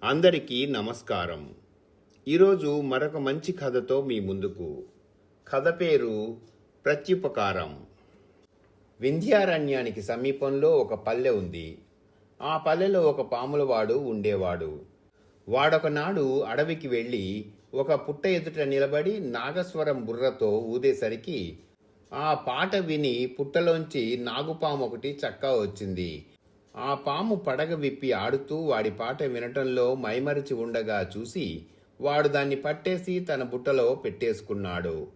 అందరికీ నమస్కారం. ఈరోజు మరొక మంచి కథతో మీ ముందుకు. కథ పేరు ప్రత్యుపకారం. వింధ్యారణ్యానికి సమీపంలో ఒక పల్లె ఉంది. ఆ పల్లెలో ఒక పాములవాడు ఉండేవాడు. వాడొకనాడు అడవికి వెళ్ళి ఒక పుట్ట ఎదుట నిలబడి నాగస్వరం బుర్రతో ఊదేసరికి ఆ పాట విని పుట్టలోంచి నాగుపాము ఒకటి చక్కా వచ్చింది. ఆ పాము పడగ విప్పి ఆడుతూ వాడి పాట వినటంలో మైమరిచి ఉండగా చూసి వాడు దాన్ని పట్టేసి తన బుట్టలో పెట్టేసుకున్నాడు.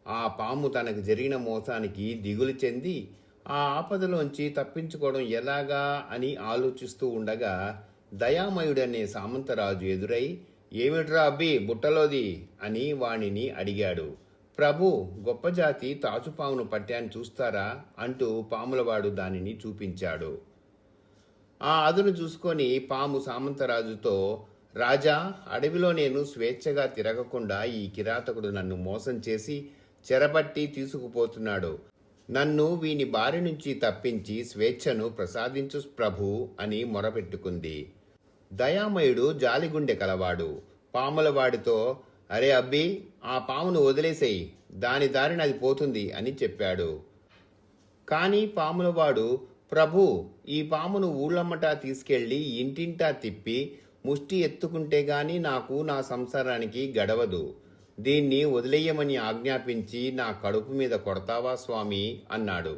ఆ పాము తనకు జరిగిన మోసానికి దిగులు చెంది ఆ ఆపదలోంచి తప్పించుకోవడం ఎలాగా అని ఆలోచిస్తూ ఉండగా దయామయుడనే సామంతరాజు ఎదురై, "ఏమిట్రా అబ్బి బుట్టలోది" అని వాణిని అడిగాడు. "ప్రభు, గొప్ప జాతి తాచుపామును పట్టాను చూస్తారా" అంటూ పాములవాడు దానిని చూపించాడు. ఆ అదును చూసుకొని పాము సామంతరాజుతో, "రాజా, అడవిలో నేను స్వేచ్ఛగా తిరగకుండా ఈ కిరాతకుడు నన్ను మోసం చేసి చెరబట్టి తీసుకుపోతున్నాడు. నన్ను వీని బారి నుంచి తప్పించి స్వేచ్ఛను ప్రసాదించు ప్రభు" అని మొరపెట్టుకుంది. దయామయుడు జాలిగుండె కలవాడు. పాములవాడితో, "అరే అబ్బి, ఆ పామును వదిలేసేయి, దాని దారిన అది పోతుంది" అని చెప్పాడు. కానీ పాములవాడు, "ప్రభు, ఈ పామును ఊళ్ళమ్మటా తీసుకెళ్లి ఇంటింటా తిప్పి ముష్టి ఎత్తుకుంటే గాని నాకు నా సంసారానికి గడవదు. దీన్ని వదిలేయమని ఆజ్ఞాపించి నా కడుపు మీద కొడతావా స్వామి" అన్నాడు.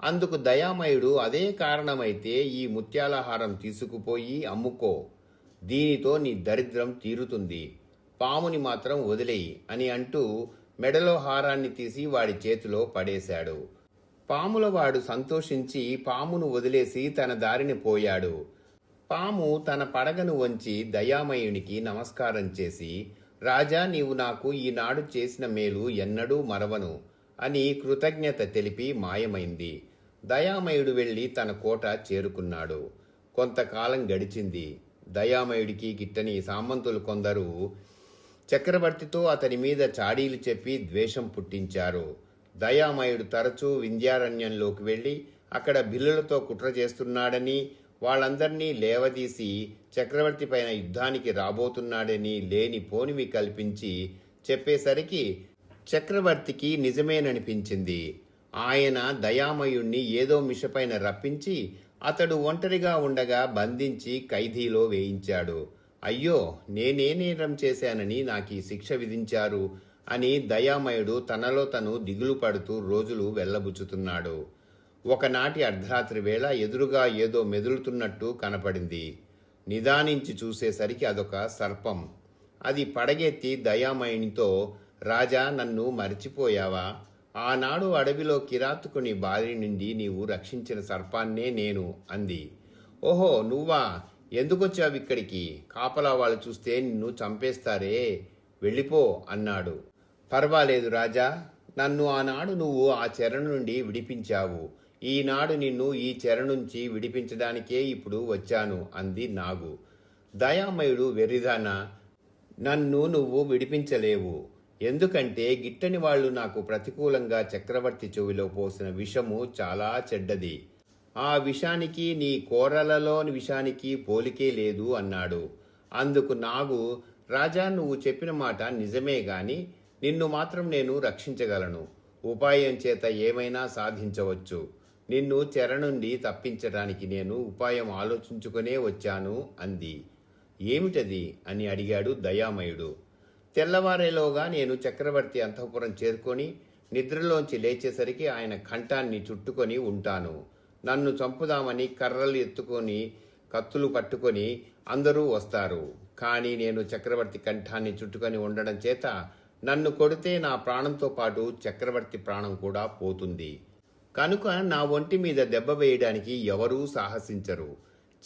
అందుకు దయామయుడు, "అదే కారణమైతే ఈ ముత్యాలహారం తీసుకుపోయి అమ్ముకో. దీనితో నీ దరిద్రం తీరుతుంది. పాముని మాత్రం వదిలేయి" అని అంటూ మెడలో హారాన్ని తీసి వాడి చేతిలో పడేశాడు. పాములవాడు సంతోషించి పామును వదిలేసి తన దారిని పోయాడు. పాము తన పడగను వంచి దయామయునికి నమస్కారం చేసి, "రాజా, నీవు నాకు ఈనాడు చేసిన మేలు ఎన్నడూ మరవను" అని కృతజ్ఞత తెలిపి మాయమైంది. దయామయుడు వెళ్లి తన కోట చేరుకున్నాడు. కొంతకాలం గడిచింది. దయామయుడికి గిట్టని సామంతులు కొందరు చక్రవర్తితో అతని మీద చాడీలు చెప్పి ద్వేషం పుట్టించారు. దయామయుడు తరచూ వింధ్యారణ్యంలోకి వెళ్ళి అక్కడ బిల్లులతో కుట్ర చేస్తున్నాడని, వాళ్ళందరినీ లేవదీసి చక్రవర్తి పైన యుద్ధానికి రాబోతున్నాడని లేని పోనివి కల్పించి చెప్పేసరికి చక్రవర్తికి నిజమేననిపించింది. ఆయన దయామయుణ్ణి ఏదో మిషపైన రప్పించి అతడు ఒంటరిగా ఉండగా బంధించి ఖైదీలో వేయించాడు. "అయ్యో, నేనే నేరం చేశానని నాకీ శిక్ష విధించారు" అని దయామయుడు తనలో తను దిగులు పడుతూ రోజులు వెళ్లబుచ్చుతున్నాడు. ఒకనాటి అర్ధరాత్రి వేళ ఎదురుగా ఏదో మెదులుతున్నట్టు కనపడింది. నిదానించి చూసేసరికి అదొక సర్పం. అది పడగెత్తి దయామయునితో, "రాజా, నన్ను మరిచిపోయావా? ఆనాడు అడవిలో కిరాతకుని బారి నుండి నీవు రక్షించిన సర్పాన్నే నేను" అంది. "ఓహో, నువ్వా? ఎందుకొచ్చావిక్కడికి? కాపలా వాళ్ళు చూస్తే నిన్ను చంపేస్తారే, వెళ్ళిపో" అన్నాడు. "పర్వాలేదు రాజా, నన్ను ఆనాడు నువ్వు ఆ చెర నుండి విడిపించావు. ఈనాడు నిన్ను ఈ చెర నుంచి విడిపించడానికే ఇప్పుడు వచ్చాను" అంది నాగు. దయామయుడు, "వెర్రిదానా, నన్ను నువ్వు విడిపించలేవు. ఎందుకంటే గిట్టని వాళ్ళు నాకు ప్రతికూలంగా చక్రవర్తి చెవిలో పోసిన విషము చాలా చెడ్డది. ఆ విషానికి నీ కోరలలోని విషానికి పోలికే లేదు" అన్నాడు. అందుకు నాగు, "రాజా, నువ్వు చెప్పిన మాట నిజమే గాని నిన్ను మాత్రం నేను రక్షించగలను. ఉపాయం చేత ఏమైనా సాధించవచ్చు. నిన్ను చెర నుండి తప్పించడానికి నేను ఉపాయం ఆలోచించుకునే వచ్చాను" అంది. "ఏమిటది?" అని అడిగాడు దయామయుడు. "తెల్లవారేలోగా నేను చక్రవర్తి అంతఃపురం చేరుకొని నిద్రలోంచి లేచేసరికి ఆయన కంఠాన్ని చుట్టుకొని ఉంటాను. నన్ను చంపుదామని కర్రలు ఎత్తుకొని కత్తులు పట్టుకొని అందరూ వస్తారు. కానీ నేను చక్రవర్తి కంఠాన్ని చుట్టుకొని ఉండడం చేత నన్ను కొడితే నా ప్రాణంతో పాటు చక్రవర్తి ప్రాణం కూడా పోతుంది. కనుక నా ఒంటి మీద దెబ్బ వేయడానికి ఎవరూ సాహసించరు.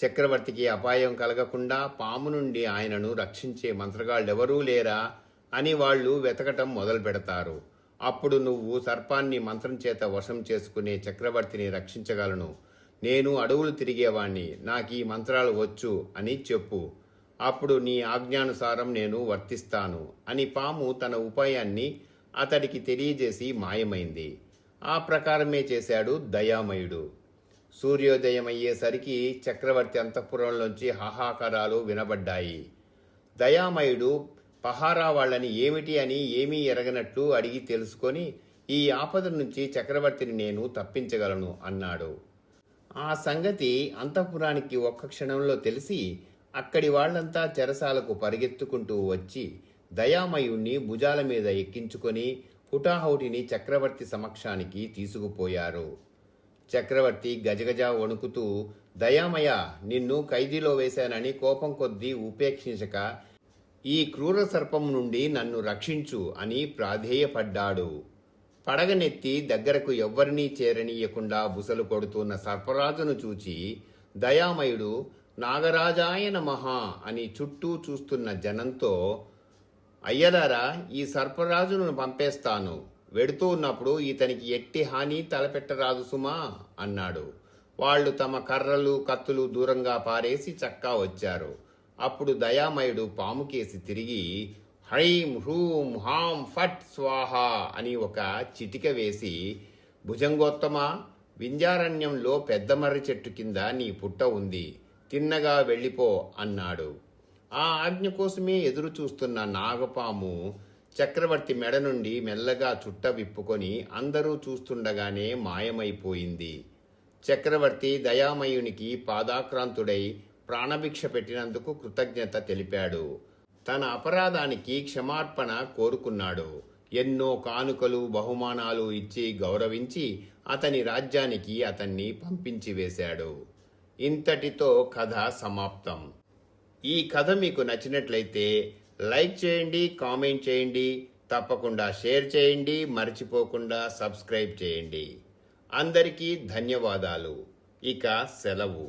చక్రవర్తికి అపాయం కలగకుండా పాము నుండి ఆయనను రక్షించే మంత్రగాళ్ళెవరూ లేరా అని వాళ్ళు వెతకటం మొదలు పెడతారు. అప్పుడు నువ్వు సర్పాన్ని మంత్రం చేత వశం చేసుకునే చక్రవర్తిని రక్షించగలను. నేను అడవులు తిరిగేవాణ్ణి, నాకీ మంత్రాలు వచ్చు అని చెప్పు. అప్పుడు నీ ఆజ్ఞానుసారం నేను వర్తిస్తాను" అని పాము తన ఉపాయాన్ని అతడికి తెలియజేసి మాయమైంది. ఆ ప్రకారమే చేశాడు దయామయుడు. సూర్యోదయం అయ్యేసరికి చక్రవర్తి అంతఃపురంలోంచి హాహాకారాలు వినబడ్డాయి. దయామయుడు పహారా వాళ్ళని ఏమిటి అని ఏమీ ఎరగనట్లు అడిగి తెలుసుకొని ఈ ఆపద నుంచి చక్రవర్తిని నేను తప్పించగలను అన్నాడు. ఆ సంగతి అంతఃపురానికి ఒక్క క్షణంలో తెలిసి అక్కడి వాళ్ళంతా చెరసాలకు పరిగెత్తుకుంటూ వచ్చి దయామయుణ్ణి భుజాల మీద ఎక్కించుకొని హుటాహుటిని చక్రవర్తి సమక్షానికి తీసుకుపోయారు. చక్రవర్తి గజగజ వణుకుతూ, దయామయ, నిన్ను ఖైదీలో వేశానని కోపం కొద్దీ ఉపేక్షించక ఈ క్రూర సర్పం నుండి నన్ను రక్షించు అని ప్రాధేయపడ్డాడు. పడగనెత్తి దగ్గరకు ఎవ్వరినీ చేరనీయకుండా బుసలు కొడుతున్న సర్పరాజును చూచి దయామయుడు నాగరాజాయ నమః అని చుట్టూ చూస్తున్న జనంతో, అయ్యలారా, ఈ సర్పరాజును పంపేస్తాను. వెడుతూ ఉన్నప్పుడు ఇతనికి ఎట్టి హాని తలపెట్టరాదు సుమా అన్నాడు. వాళ్ళు తమ కర్రలు కత్తులు దూరంగా పారేసి చక్కా వచ్చారు. అప్పుడు దయామయుడు పాముకేసి తిరిగి హ్రీం హ్రూం హాం ఫట్ స్వాహ అని ఒక చిటిక వేసి, భుజంగోత్తమ, వింధ్యారణ్యంలో పెద్ద మర్రి చెట్టు కింద నీ పుట్ట ఉంది, తిన్నగా వెళ్ళిపో అన్నాడు. ఆ ఆజ్ఞ కోసమే ఎదురు చూస్తున్న నాగపాము చక్రవర్తి మెడ నుండి మెల్లగా చుట్ట విప్పుకొని అందరూ చూస్తుండగానే మాయమైపోయింది. చక్రవర్తి దయామయునికి పాదాక్రాంతుడై ప్రాణభిక్ష పెట్టినందుకు కృతజ్ఞత తెలిపాడు. తన అపరాధానికి క్షమార్పణ కోరుకున్నాడు. ఎన్నో కానుకలు బహుమానాలు ఇచ్చి గౌరవించి అతని రాజ్యానికి అతన్ని పంపించి వేశాడు. ఇంతటితో కథ సమాప్తం. ఈ కథ మీకు నచ్చినట్లయితే లైక్ చేయండి, కామెంట్ చేయండి, తప్పకుండా షేర్ చేయండి, మర్చిపోకుండా సబ్స్క్రైబ్ చేయండి. అందరికీ ధన్యవాదాలు. ఇక సెలవు.